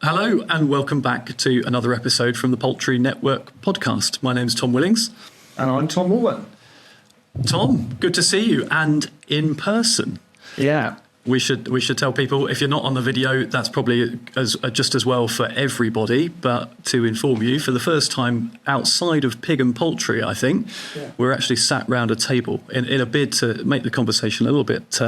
Hello and welcome back to another episode from the Poultry Network podcast. My name's Tom Willings. And I'm Tom Woolman. Tom, good to see you, and in person. Yeah. We should tell people, if you're not on the video, that's probably just as well for everybody. But to inform you, for the first time outside of pig and poultry, I think, we're actually sat round a table in a bid to make the conversation a little bit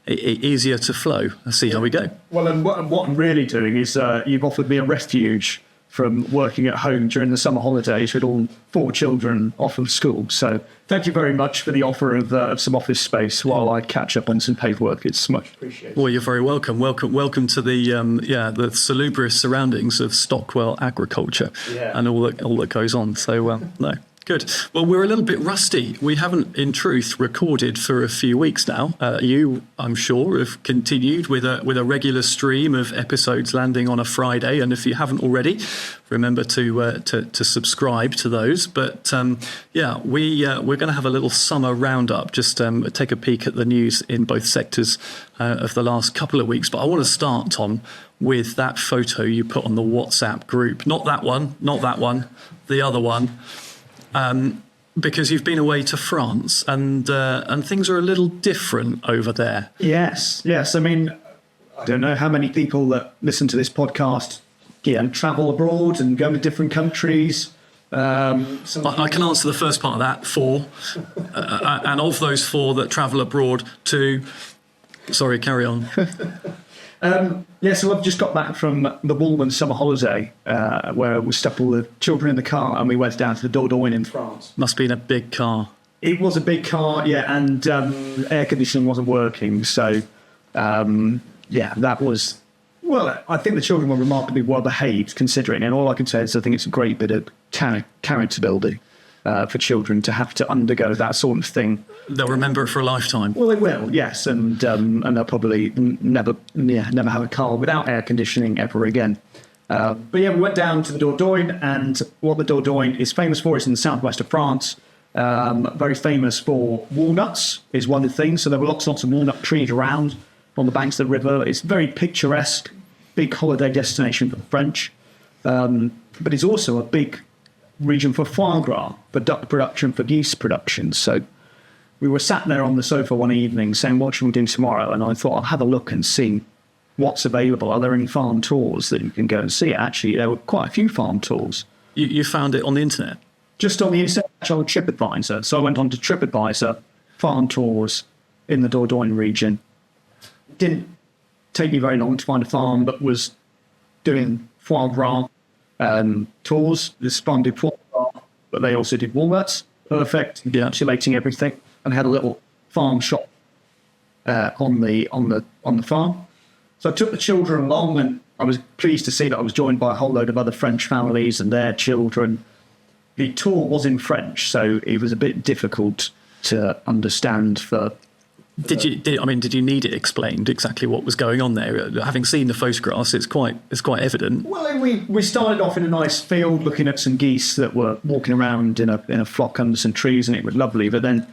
easier to flow. Let's see how we go. Well, and what I'm really doing is you've offered me a refuge from working at home during the summer holidays with all 4 children off of school. So thank you very much for the offer of some office space while I catch up on some paperwork. It's much appreciated. Well, you're very welcome. Welcome to the salubrious surroundings of Stockwell agriculture and all that goes on. So no. Good. Well, we're a little bit rusty. We haven't, in truth, recorded for a few weeks now. You, I'm sure, have continued with a regular stream of episodes landing on a Friday. And if you haven't already, remember to subscribe to those. But we're going to have a little summer roundup. Just take a peek at the news in both sectors of the last couple of weeks. But I want to start, Tom, with that photo you put on the WhatsApp group. Not that one, the other one. Because you've been away to France and things are a little different over there. Yes. I mean, I don't know how many people that listen to this podcast travel abroad and go to different countries. I can answer the first part of that, 4. And of those 4 that travel abroad, 2... Sorry, carry on. So I've just got back from the Woolman summer holiday where we stuck all the children in the car and we went down to the Dordogne in France. Must have been a big car. It was a big car, and air conditioning wasn't working. So, that was... Well, I think the children were remarkably well behaved considering, and all I can say is I think it's a great bit of character building for children to have to undergo that sort of thing. They'll remember it for a lifetime. Well, they will, yes, and they'll probably never have a car without air conditioning ever again. We went down to the Dordogne, and what the Dordogne is famous for is in the southwest of France. Very famous for walnuts is one of the things. So there were lots of walnut trees around on the banks of the river. It's very picturesque, big holiday destination for the French, but it's also a big region for foie gras, for duck production, for geese production. So we were sat there on the sofa one evening saying, what should we do tomorrow? And I thought, I'll have a look and see what's available. Are there any farm tours that you can go and see? Actually, there were quite a few farm tours. You found it on the internet? Just on the internet, on TripAdvisor. So I went on to TripAdvisor, farm tours in the Dordogne region. It didn't take me very long to find a farm that was doing foie gras tours. This farm did foie gras, but they also did walnuts. Perfect, encapsulating everything. And had a little farm shop on the farm. So I took the children along, and I was pleased to see that I was joined by a whole load of other French families and their children. The tour was in French, so it was a bit difficult to understand. Did you need it explained exactly what was going on there? Having seen the photographs, it's quite evident. Well, we started off in a nice field, looking at some geese that were walking around in a flock under some trees, and it was lovely. But then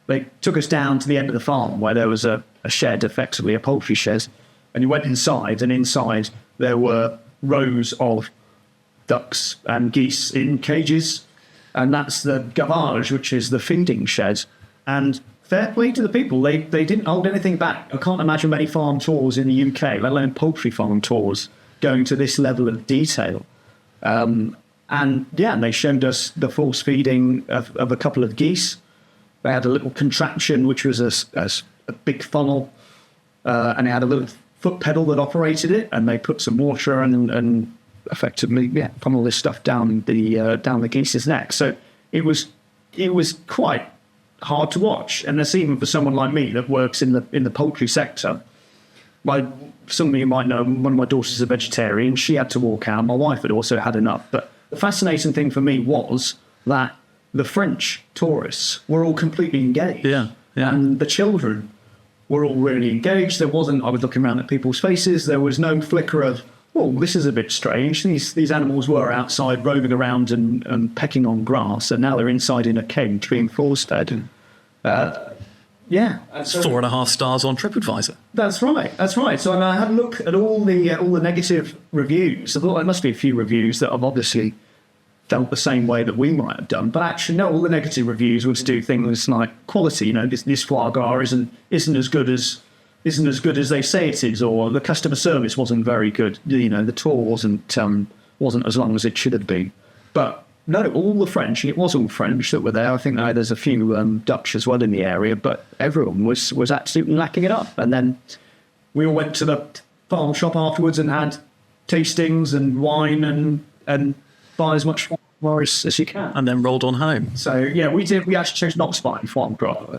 they took us down to the end of the farm where there was a shed, effectively a poultry shed, and you went inside, and inside there were rows of ducks and geese in cages, and that's the garage, which is the feeding shed. And fair play to the people, they didn't hold anything back. I can't imagine many farm tours in the UK, let alone poultry farm tours, going to this level of detail. And they showed us the force feeding of a couple of geese. They had a little contraption, which was a big funnel, and it had a little foot pedal that operated it, and they put some water and effectively funnel this stuff down the geese's neck. So it was quite hard to watch, and that's even for someone like me that works in the poultry sector. Some of you might know, one of my daughters is a vegetarian. She had to walk out. My wife had also had enough. But the fascinating thing for me was that the French tourists were all completely engaged. Yeah. And the children were all really engaged. I was looking around at people's faces. There was no flicker of, oh, this is a bit strange. These animals were outside roaming around and pecking on grass, and now they're inside in a cage being force-fed. Yeah. It's 4.5 stars on TripAdvisor. That's right. That's right. So I had a look at all the negative reviews. I thought there must be a few reviews that have obviously felt the same way that we might have done. But actually, no, all the negative reviews would do things like quality. You know, this foie gras isn't as good as they say it is, or the customer service wasn't very good. You know, the tour wasn't as long as it should have been. But no, all the French. It was all French that were there. I think there's a few Dutch as well in the area, but everyone was absolutely lacking it up. And then we all went to the farm shop afterwards and had tastings and wine and buy as much foie as you can. And then rolled on home. So, yeah, we did. We actually chose not to buy foie gras.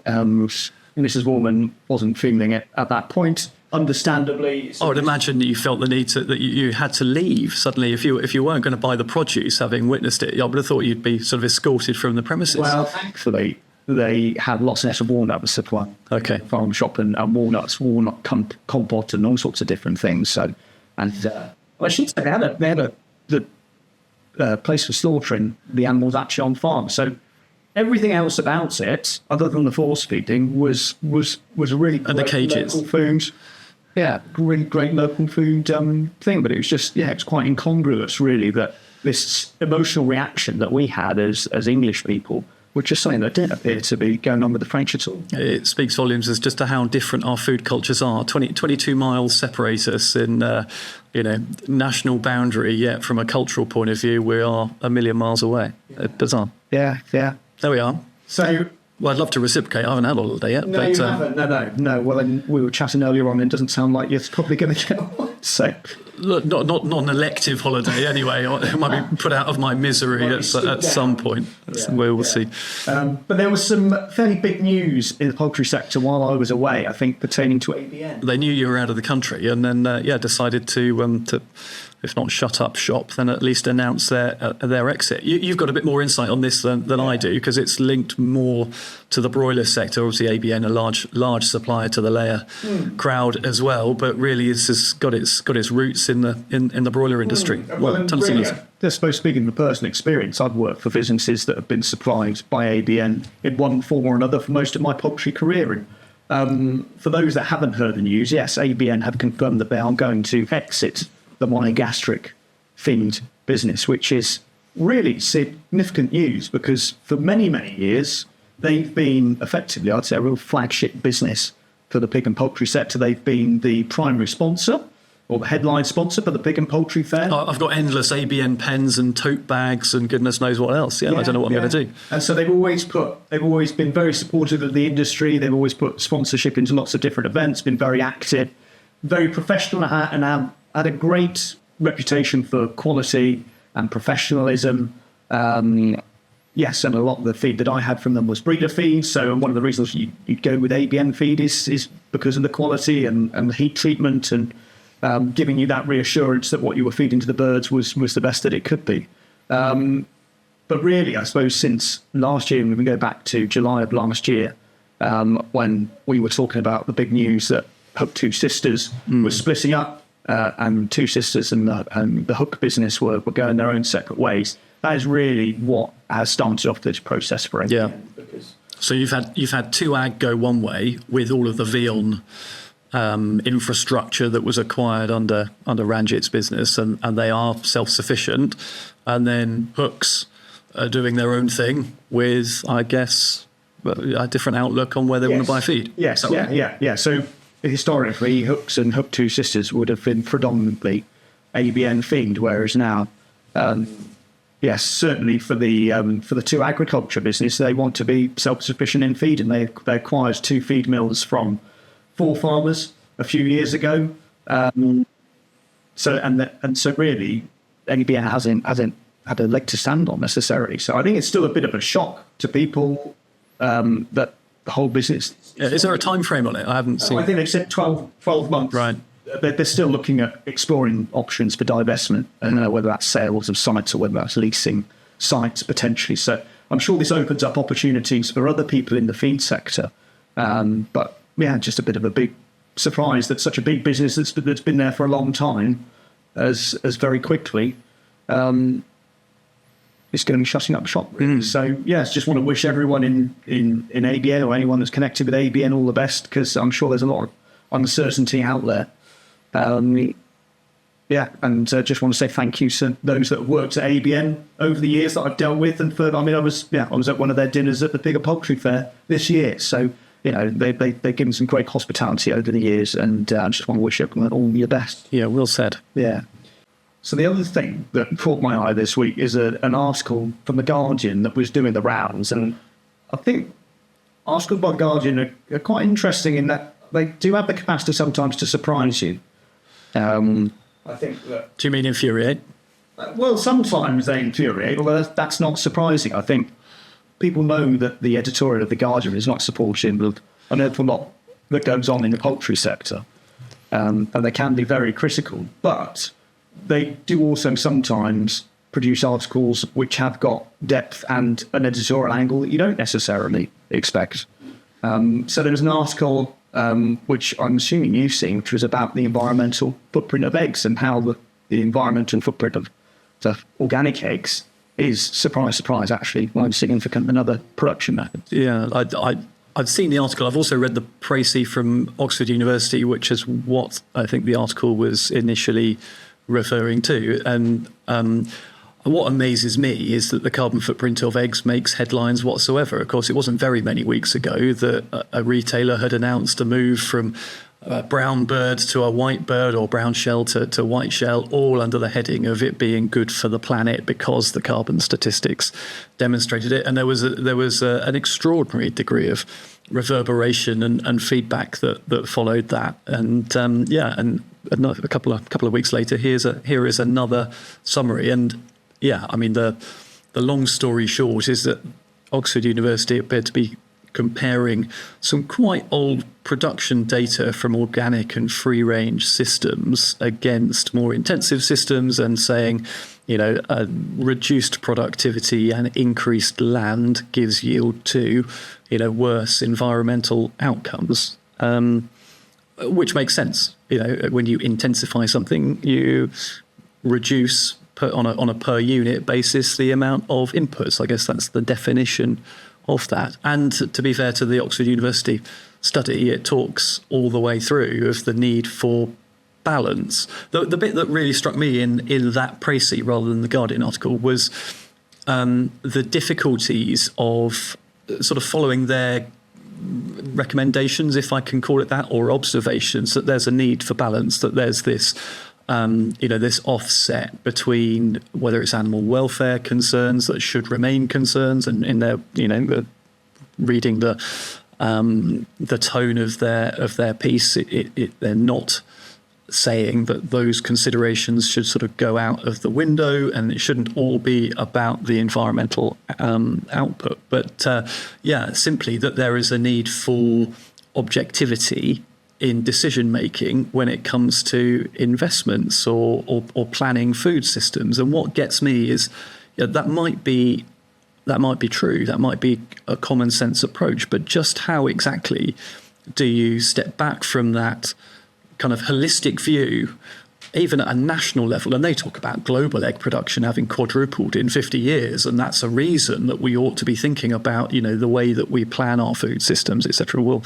Mrs. Woolman wasn't feeling it at that point, understandably. I would imagine that you felt the need that you had to leave suddenly if you weren't going to buy the produce, having witnessed it. I would have thought you'd be sort of escorted from the premises. Well, thankfully, they had lots and lots of walnut supply. Okay. Farm shop and walnut compote and all sorts of different things. So, I should say they had the place for slaughtering the animals actually on farm. So everything else about it, other than the force feeding, was a really great and the cages. Local food. Yeah, really great local food thing. But it was just, it's quite incongruous, really, that this emotional reaction that we had as English people, which is something that didn't appear to be going on with the French at all. It speaks volumes as just to how different our food cultures are. 22 miles separate us in, national boundary, yet from a cultural point of view, we are a million miles away. Bizarre. Yeah. There we are. So, well, I'd love to reciprocate. I haven't had a holiday yet. No, you haven't. No. Well, then we were chatting earlier on, and it doesn't sound like you're probably going to get one. So, look, not an elective holiday anyway. I might be put out of my misery at some point. We'll see. But there was some fairly big news in the poultry sector while I was away, I think, pertaining to ABN. They knew you were out of the country, and then decided to, if not shut up shop, then at least announce their exit. You've got a bit more insight on this than I do, because it's linked more to the broiler sector. Obviously, ABN, a large supplier to the layer crowd as well, but really it's got its roots in the broiler industry. Well, tell us about it. I suppose, speaking of personal experience, I've worked for businesses that have been supplied by ABN in one form or another for most of my poultry career. And for those that haven't heard the news, yes, ABN have confirmed that they are going to exit the monogastric feed business, which is really significant news, because for many, many years, they've been effectively, I'd say, a real flagship business for the pig and poultry sector. They've been the primary sponsor, or the headline sponsor for the pig and poultry fair. I've got endless ABN pens and tote bags and goodness knows what else. I don't know what I'm going to do. And so they've always been very supportive of the industry. They've always put sponsorship into lots of different events, been very active, very professional, and had a great reputation for quality and professionalism. Yes, and a lot of the feed that I had from them was breeder feed. So one of the reasons you'd go with ABN feed is because of the quality and the heat treatment, and giving you that reassurance that what you were feeding to the birds was the best that it could be. But really, I suppose since last year, and we go back to July of last year, when we were talking about the big news that Hook Two Sisters was splitting up, and Two Sisters and the Hook business were going their own separate ways. That is really what has started off this process for ABN. Yeah. So you've had two ag go one way with all of the Vion infrastructure that was acquired under Ranjit's business, and they are self-sufficient, and then Hooks are doing their own thing with, I guess, a different outlook on where they want to buy feed. Yes, yeah. So historically, Hooks and Hook Two Sisters would have been predominantly ABN feed, whereas now, yes, certainly for the two agriculture business, they want to be self-sufficient in feed, and they acquired two feed mills from 4 farmers a few years ago. So really, ABN hasn't had a leg to stand on necessarily. So I think it's still a bit of a shock to people that the whole business. Is there a time frame on it? I haven't seen. I think they've said 12 months. Right. They're still looking at exploring options for divestment, and whether that's sales of sites or whether that's leasing sites potentially. So I'm sure this opens up opportunities for other people in the feed sector. But yeah, just a bit of a big surprise that such a big business that's been there for a long time has very quickly it's going to be shutting up shop. Really. So, yes, just want to wish everyone in ABN or anyone that's connected with ABN all the best, because I'm sure there's a lot of uncertainty out there. And just want to say thank you to those that have worked at ABN over the years that I've dealt with. And I was at one of their dinners at the bigger Poultry Fair this year. So, they've given some great hospitality over the years, and I just want to wish everyone all the best. Yeah, well said. Yeah. So the other thing that caught my eye this week is an article from The Guardian that was doing the rounds. And I think articles by The Guardian are quite interesting in that they do have the capacity sometimes to surprise you. I think that... Do you mean infuriate? Well, sometimes they infuriate, although that's not surprising. I think people know that the editorial of The Guardian is not supportive of an awful lot that goes on in the poultry sector. And they can be very critical. But they do also sometimes produce articles which have got depth and an editorial angle that you don't necessarily expect. So there's an article which I'm assuming you've seen, which was about the environmental footprint of eggs and how the environmental footprint of the organic eggs is, surprise, surprise, actually more significant than other production methods. Yeah, I've seen the article. I've also read the précis from Oxford University, which is what I think the article was initially referring to. And what amazes me is that the carbon footprint of eggs makes headlines whatsoever. Of course, it wasn't very many weeks ago that a retailer had announced a move from a brown bird to a white bird, or brown shell to white shell, all under the heading of it being good for the planet because the carbon statistics demonstrated it. And there was an extraordinary degree of reverberation and feedback that followed that. And a couple of weeks later, here is another summary. And yeah, I mean the long story short is that Oxford University appeared to be comparing some quite old production data from organic and free-range systems against more intensive systems, and saying, reduced productivity and increased land gives yield to, worse environmental outcomes, which makes sense. When you intensify something, you reduce on a per unit basis the amount of inputs. I guess that's the definition of that. And to be fair to the Oxford University study, it talks all the way through of the need for balance. The bit that really struck me in that précis rather than the Guardian article was the difficulties of sort of following their recommendations, if I can call it that, or observations, that there's a need for balance, that there's this this offset between whether it's animal welfare concerns that should remain concerns, and in their, reading the tone of their piece, they're not saying that those considerations should sort of go out of the window, and it shouldn't all be about the environmental output, but simply that there is a need for objectivity in decision making when it comes to investments or planning food systems. And what gets me is that might be true, that might be a common sense approach, but just how exactly do you step back from that kind of holistic view, even at a national level? And they talk about global egg production having quadrupled in 50 years, and that's a reason that we ought to be thinking about the way that we plan our food systems, etc. Will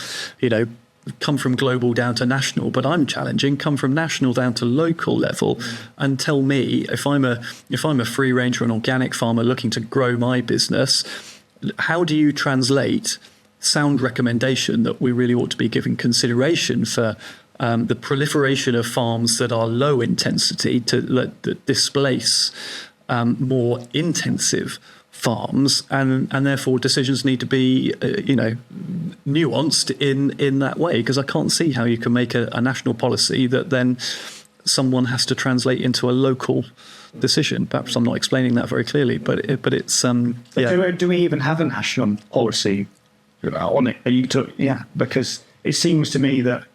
come from global down to national, but I'm challenging come from national down to local level, and tell me if I'm a free range or an organic farmer looking to grow my business, how do you translate sound recommendation that we really ought to be giving consideration for the proliferation of farms that are low intensity that displace more intensive farms, and therefore decisions need to be nuanced in that way, because I can't see how you can make a national policy that then someone has to translate into a local decision. Perhaps I'm not explaining that very clearly, but it's Do we even have a national policy on it? Because it seems to me that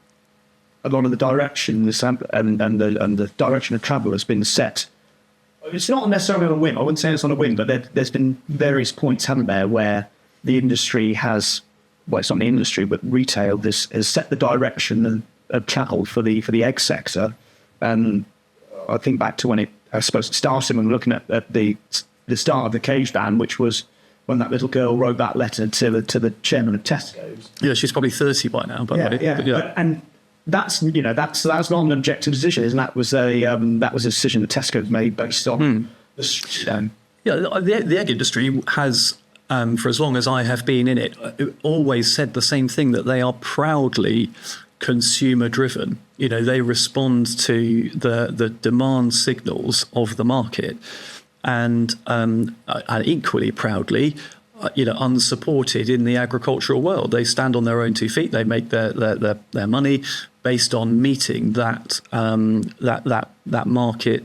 a lot of the direction and the direction of travel has been set. It's not necessarily on a whim. I wouldn't say it's on a whim, but there's been various points, haven't there, where the industry has, well, it's not the industry, but retail has set the direction of travel for the egg sector. And I think back to when it started, and looking at the the start of the cage ban, which was when that little girl wrote that letter to the chairman of Tesco's. Yeah, she's probably 30 by now. By the way. Yeah. And that's not an objective decision, isn't that? Was a decision that Tesco's made based on the. The egg industry has, for as long as I have been in it, always said the same thing, that they are proudly consumer driven. They respond to the demand signals of the market, and equally proudly, unsupported in the agricultural world. They stand on their own 2 feet. They make their money based on meeting that market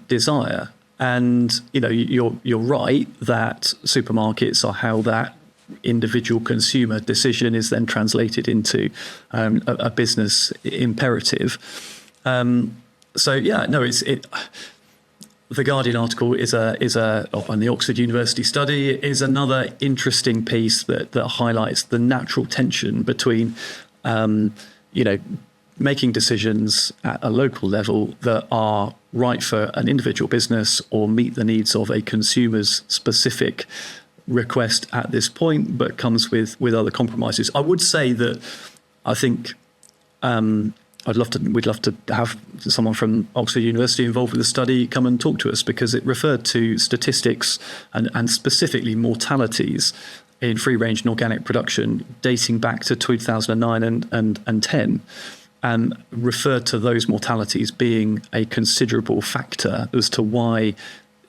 desire. And you're right that supermarkets are how that individual consumer decision is then translated into a business imperative. The Guardian article is on the Oxford University study is another interesting piece that highlights the natural tension between making decisions at a local level that are right for an individual business or meet the needs of a consumer's specific request at this point, but comes with other compromises. I would say that I think we'd love to have someone from Oxford University involved with the study come and talk to us, because it referred to statistics and specifically mortalities in free-range and organic production dating back to 2009 and 10, and referred to those mortalities being a considerable factor as to why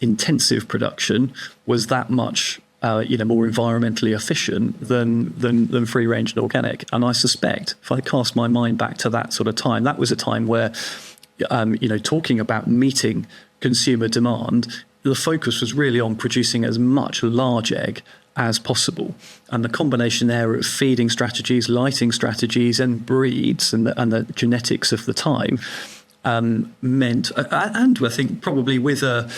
intensive production was that much more environmentally efficient than free range and organic. And I suspect, if I cast my mind back to that sort of time, that was a time where, talking about meeting consumer demand, the focus was really on producing as much large egg as possible. And the combination there of feeding strategies, lighting strategies, and breeds and the genetics of the time meant, and I think probably with a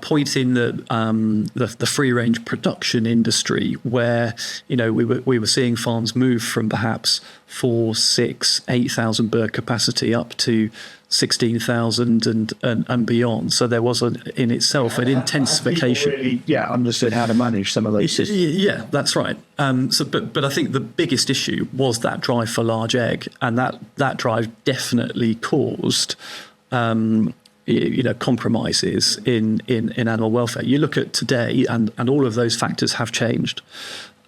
point in the free range production industry where we were seeing farms move from perhaps 4, 6, 8,000 bird capacity up to 16,000 and beyond. So there was in itself an intensification. Really, understood how to manage some of those systems. Yeah, that's right. But I think the biggest issue was that drive for large egg, and that drive definitely caused compromises in animal welfare. You look at today, and all of those factors have changed.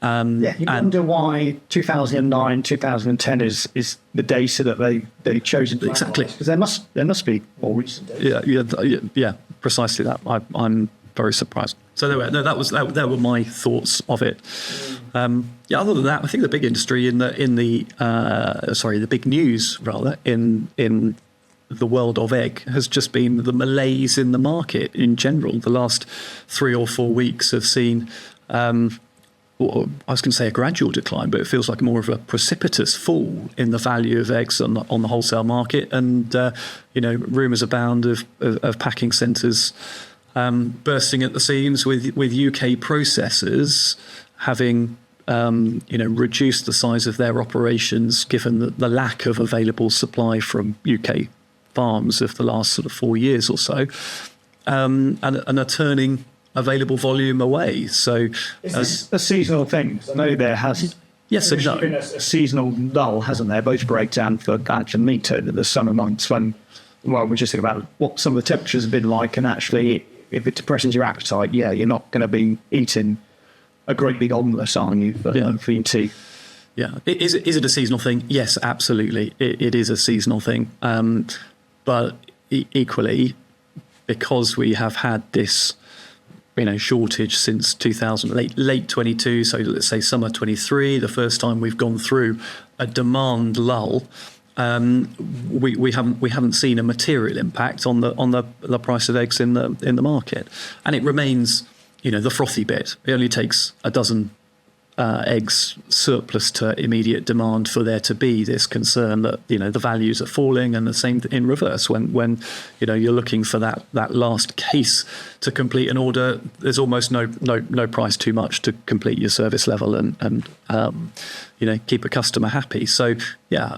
You wonder why 2009, 2010 is the data that they chose. Exactly, because there must be more recent data. Yeah, precisely that. I'm very surprised. So that were my thoughts of it. Other than that, I think the big industry the big news rather in the world of egg has just been the malaise in the market in general. The last 3 or 4 weeks have seen, I was going to say a gradual decline, but it feels like more of a precipitous fall in the value of eggs on the wholesale market. And, rumours abound of packing centres bursting at the seams with UK processors having reduced the size of their operations given the lack of available supply from UK farms of the last sort of 4 years or so, and are turning available volume away. So is this a seasonal thing? I know there has and no. been a seasonal lull, hasn't there? Both breakdown for actual meat over the summer months when, we're just thinking about what some of the temperatures have been like, and actually if it depresses your appetite, you're not going to be eating a great big omelette, are you, for your tea? Yeah. Is it a seasonal thing? Yes, absolutely. It is a seasonal thing. But equally, because we have had this shortage since 2000, late 22, so let's say summer 23, the first time we've gone through a demand lull, we haven't seen a material impact on the price of eggs in the market, and it remains the frothy bit. It only takes a dozen eggs surplus to immediate demand for there to be this concern that the values are falling, and the same in reverse when you're looking for that last case to complete an order. There's almost no price too much to complete your service level and keep a customer happy. So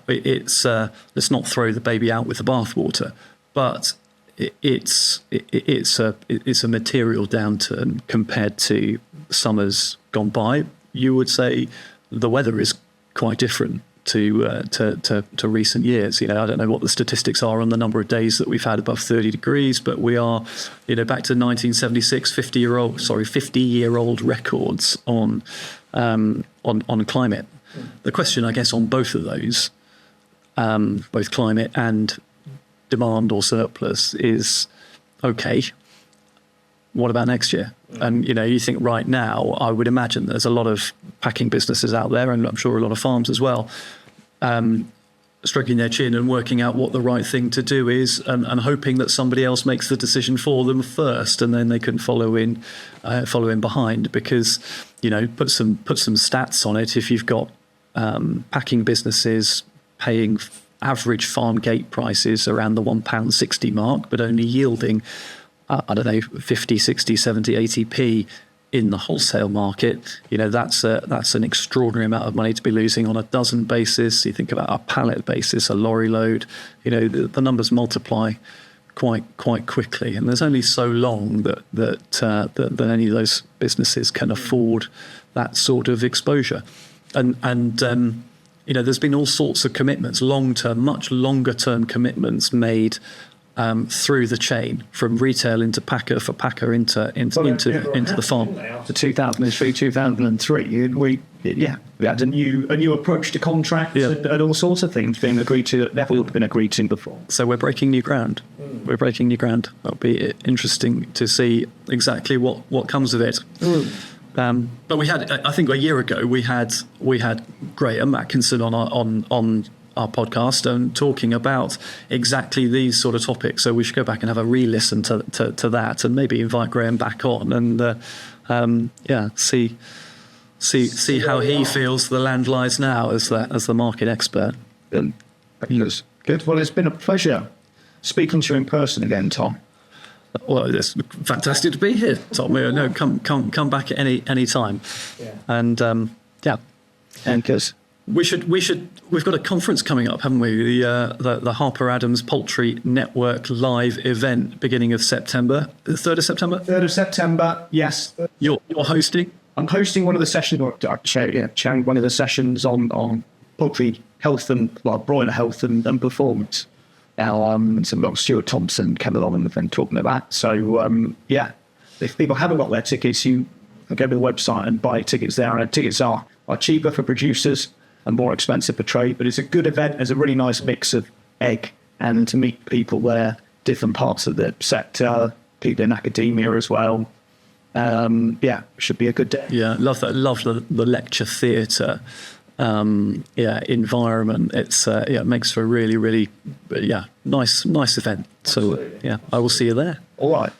it's let's not throw the baby out with the bathwater, but it's a material downturn compared to summers gone by. You would say the weather is quite different to recent years. I don't know what the statistics are on the number of days that we've had above 30 degrees, but we are, back to 1976, 50-year-old records on climate. The question, I guess, on both of those, both climate and demand or surplus, is okay. What about next year? And, you think right now, I would imagine there's a lot of packing businesses out there, and I'm sure a lot of farms as well, stroking their chin and working out what the right thing to do is, and hoping that somebody else makes the decision for them first, and then they can follow in behind. Because, put some stats on it. If you've got packing businesses paying average farm gate prices around the £1.60 mark, but only yielding, 50, 60, 70, 80p in the wholesale market, that's an extraordinary amount of money to be losing on a dozen basis. You think about a pallet basis, a lorry load, the numbers multiply quite quickly. And there's only so long that any of those businesses can afford that sort of exposure. And there's been all sorts of commitments, long-term, much longer-term commitments made through the chain, from retail into packer, for packer into the farm. To 2003, 2003, we had a new approach to contracts and all sorts of things being agreed to that never would have been agreed to before. So we're breaking new ground. We're breaking new ground. That'll be interesting to see exactly what comes of it. But we had, I think, a year ago, we had Graham Atkinson on our podcast and talking about exactly these sort of topics. So we should go back and have a re-listen to that, and maybe invite Graham back on and see how he feels the land lies now as the market expert. Good. Well, it's been a pleasure speaking to you in person again, Tom. Well, it's fantastic to be here, Tom. No, come back at any time. Yeah. And and because we've got a conference coming up, haven't we? The Harper Adams Poultry Network live event, beginning of September. The 3rd of September? 3rd of September, yes. You're hosting? I'm hosting one of the sessions, or chairing one of the sessions on poultry health and broiler health and performance. Now, some Stuart Thompson came along and been talking about. So, if people haven't got their tickets, you can go to the website and buy tickets there. And tickets are cheaper for producers and more expensive for trade. But it's a good event. There's a really nice mix of egg and to meet people there, different parts of the sector, people in academia as well. Should be a good day. Yeah, love that. Love the lecture theatre. Environment. It makes for a really, really, nice event. So, I will see you there. All right.